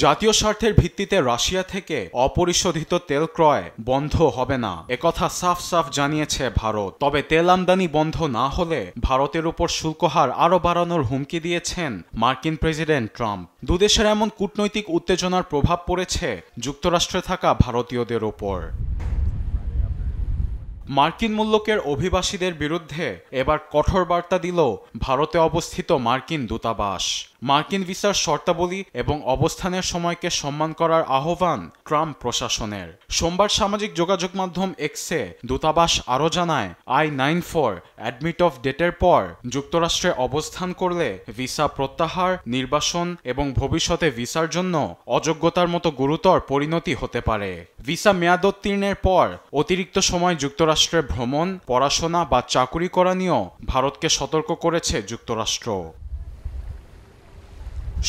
জাতীয় স্বার্থের ভিত্তিতে রাশিয়া থেকে অপরিশোধিত তেল ক্রয় বন্ধ হবে না, একথা সাফ সাফ জানিয়েছে ভারত। তবে তেল আমদানি বন্ধ না হলে ভারতের উপর শুল্ক হার আরও বাড়ানোর হুমকি দিয়েছেন মার্কিন প্রেসিডেন্ট ট্রাম্প। দুদেশের এমন কূটনৈতিক উত্তেজনার প্রভাব পড়েছে যুক্তরাষ্ট্রে থাকা ভারতীয়দের ওপর। মার্কিন মূল্যকের অভিবাসীদের বিরুদ্ধে এবার কঠোর বার্তা দিল ভারতে অবস্থিত মার্কিন দূতাবাস। মার্কিন ভিসার শর্তাবলী এবং অবস্থানের সময়কে সম্মান করার আহ্বান ট্রাম্প প্রশাসনের। সোমবার সামাজিক যোগাযোগ মাধ্যম এক্সে দূতাবাস আরও জানায়, I-94 অ্যাডমিট অফ ডেটের পর যুক্তরাষ্ট্রে অবস্থান করলে ভিসা প্রত্যাহার, নির্বাসন এবং ভবিষ্যতে ভিসার জন্য অযোগ্যতার মতো গুরুতর পরিণতি হতে পারে। ভিসা মেয়াদোত্তীর্ণের পর অতিরিক্ত সময় যুক্তরাষ্ট্রে ভ্রমণ, পড়াশোনা বা চাকুরি করা নিয়েও ভারতকে সতর্ক করেছে যুক্তরাষ্ট্র।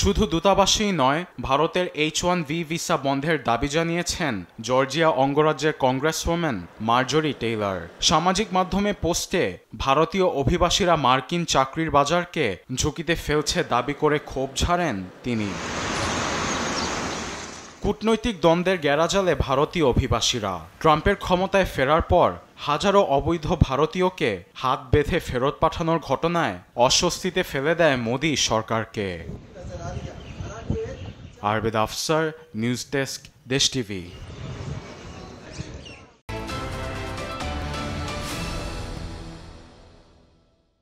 শুধু দূতাবাসেই নয়, ভারতের H-1B ভিসা বন্ধের দাবি জানিয়েছেন জর্জিয়া অঙ্গরাজ্যের কংগ্রেসওম্যান মার্জরি টেইলর। সামাজিক মাধ্যমে পোস্টে ভারতীয় অভিবাসীরা মার্কিন চাকরির বাজারকে ঝুঁকিতে ফেলছে দাবি করে ক্ষোভ ঝাড়েন তিনি। কূটনৈতিক দ্বন্দ্বের গ্যারাজালে ভারতীয় অভিবাসীরা। ট্রাম্পের ক্ষমতায় ফেরার পর হাজারো অবৈধ ভারতীয়কে হাত বেঁধে ফেরত পাঠানোর ঘটনায় অস্বস্তিতে ফেলে দেয় মোদি সরকারকে। আরবেদ আফসার, নিউজ ডেস্ক, দেশ টিভি।